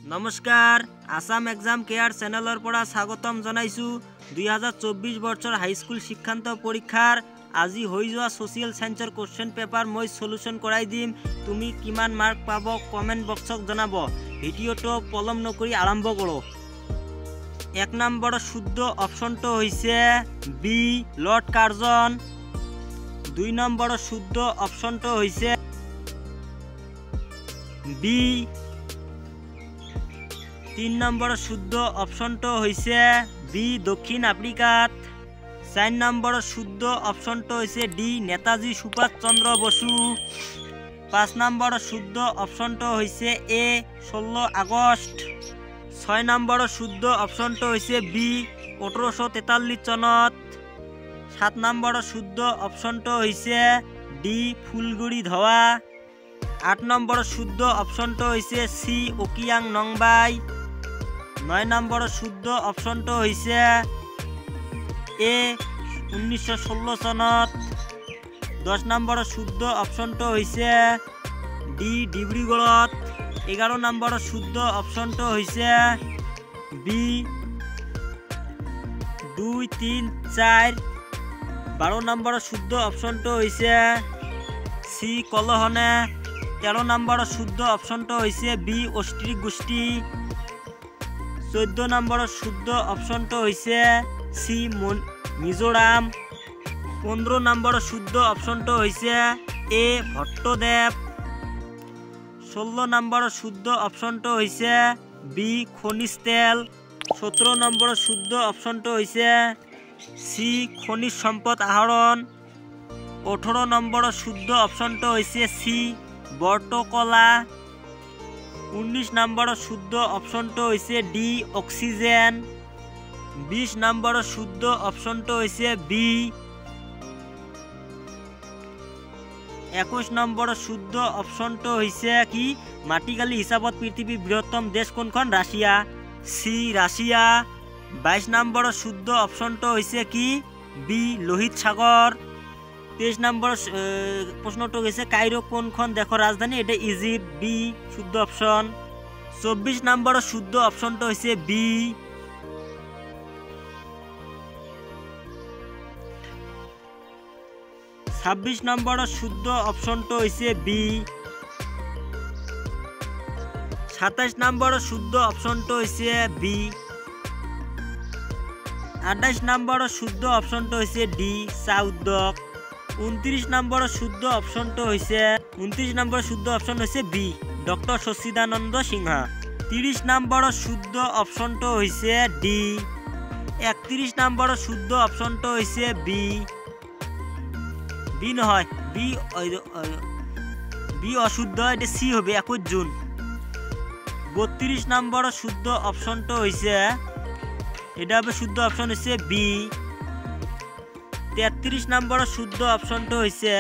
নমস্কাৰ Assam exam care চেনেলৰ পৰা স্বাগতম জনাইছো। 2024 বৰ্ষৰ হাইস্কুল শিক্ষান্ত পৰীক্ষাৰ আজি হৈ যোৱা সোশিয়েল সায়েন্সৰ কোশ্চেন পেপাৰ মই সলিউশন কৰাই দিম। তুমি কিমান মাৰ্ক পাব কমেন্ট বক্সত জনাব। ভিডিওটো পলম নকৰি আৰম্ভ কৰো। 1 নম্বৰ শুদ্ধ অপশনটো হৈছে বি লৰ্ড কাৰ্জন। 2 নম্বৰ শুদ্ধ অপশনটো হৈছে বি। 3 নম্বৰ শুদ্ধ অপশনটো হৈছে বি দক্ষিণ আফ্ৰিকাত। 4 নম্বৰ শুদ্ধ অপশনটো হৈছে ডি নেতাজী সুভাষ চন্দ্ৰ বসু। 5 নম্বৰ শুদ্ধ অপশনটো হৈছে এ 16 আগষ্ট। 6 নম্বৰ শুদ্ধ অপশনটো হৈছে বি 1843 চনত। 7 নম্বৰ শুদ্ধ অপশনটো হৈছে ডি ফুলগুৰি ধৱা। 8 নম্বৰ শুদ্ধ অপশনটো হৈছে সি অকিয়াং নংবাই। 9 নম্বৰ শুদ্ধ অপশনটো হৈছে এ 1916 চনত। 10 নম্বৰ শুদ্ধ অপশনটো হৈছে ডি ডিব্ৰুগড়ত। 11 নম্বৰ শুদ্ধ অপশনটো হৈছে বি 2, 3, 4। 12 নম্বৰ শুদ্ধ অপশনটো হৈছে সি কলহনে। 13 নম্বৰ শুদ্ধ অপশনটো হৈছে বি অষ্ট্ৰিক গোষ্ঠী। 14 নম্বৰ শুদ্ধ অপশনটো হৈছে সি মিজোৰাম। 15 নম্বৰ শুদ্ধ অপশনটো হৈছে এ ভট্টদেৱ। 16 নম্বৰ শুদ্ধ অপশনটো হৈছে বি খনিজ তেল। 17 নম্বৰ শুদ্ধ অপশনটো হৈছে সি খনিজ সম্পদ আহৰণ। 18 নম্বৰ শুদ্ধ অপশনটো হৈছে সি বৰ্তকলা। 19 নম্বৰ শুদ্ধ অপশনটো হৈছে ডি অক্সিজেন। 20 নম্বৰ শুদ্ধ অপশনটো হৈছে বি। 21 নম্বৰ শুদ্ধ অপশনটো হৈছে কি মাটিকালি হিচাপত পৃথিৱীৰ বৃহত্তম দেশ কোনখন? ৰাছিয়া। সি ৰাছিয়া। 22 নম্বৰ শুদ্ধ অপশনটো হৈছে কি বি লোহিত সাগৰ। 23 নম্বৰ প্ৰশ্নটো হৈছে কাইৰো কোনখন দেশৰ ৰাজধানী? এটা ইজিপ্ট। বি শুদ্ধ অপশন। 24 নম্বৰ শুদ্ধ অপশনটো হৈছে বি। 26 নম্বৰ শুদ্ধ অপশনটো হৈছে বি। 27 নম্বৰ শুদ্ধ অপশনটো হৈছে বি। 28 নম্বৰ শুদ্ধ অপশনটো হৈছে ডি চাউদ্দক। 29 নম্বৰ শুদ্ধ অপশনটো হৈছে 29 নম্বৰ শুদ্ধ অপশন হৈছে বি ডক্টৰ সচিদানন্দ সিনহা। 30 নম্বৰ শুদ্ধ অপশনটো হৈছে ডি। 31 নম্বৰ শুদ্ধ অপশনটো হৈছে বি। বি নহয় বি অশুদ্ধ, এটা সি হবে 21 জুন। 32 নম্বৰ শুদ্ধ অপশনটো হৈছে এটা হবে শুদ্ধ অপশন হৈছে বি। 33 নম্বৰ শুদ্ধ অপশনটো হৈছে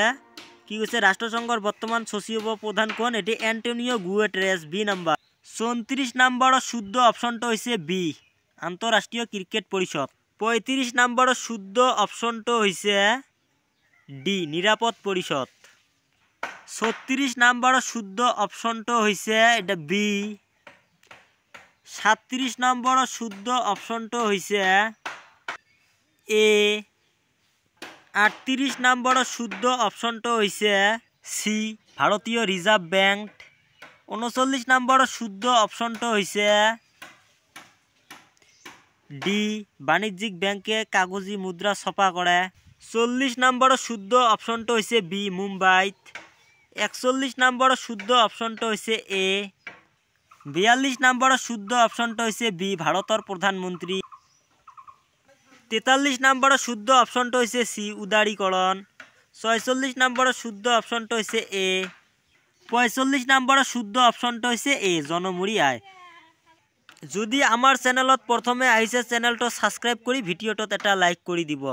কি কৈছে ৰাষ্ট্ৰসংঘৰ বৰ্তমান সচিব প্ৰধান কোন? এটি এন্টনিও গুটেৰেছ। বি নম্বৰ। 34 নম্বৰ শুদ্ধ অপশনটো হৈছে বি আন্তঃৰাষ্ট্ৰীয় ক্ৰিকেট পৰিষদ। 35 নম্বৰ শুদ্ধ অপশনটো হৈছে ডি নিৰাপদ পৰিষদ। 36 নম্বৰ শুদ্ধ অপশনটো হৈছে এটা বি। 37 নম্বৰ শুদ্ধ অপশনটো হৈছে এ। 38 নম্বৰ শুদ্ধ অপশনটো হৈছে সি ভাৰতীয় ৰিজাৰ্ভ বেংক। 39 নম্বৰ শুদ্ধ অপশনটো হৈছে ডি বাণিজ্যিক বেংকে কাগজী মুদ্ৰা ছপা কৰে। 40 নম্বৰ শুদ্ধ অপশনটো হৈছে বি মুম্বাইত। 41 নম্বৰ শুদ্ধ অপশনটো হৈছে এ। 42 নম্বৰ শুদ্ধ অপশনটো হৈছে বি ভাৰতৰ প্ৰধানমন্ত্ৰী। 43 নম্বৰ শুদ্ধ অপশনটো হৈছে সি উদাৰীকৰণ। 46 নম্বৰ শুদ্ধ অপশনটো হৈছে এ। 45 নম্বৰ শুদ্ধ অপশনটো হৈছে এ জনমুৰি আই। যদি আমাৰ চেনেলত প্ৰথমে আহিছে চেনেলটো সাবস্ক্ৰাইব কৰি ভিডিওটোত এটা লাইক কৰি দিব।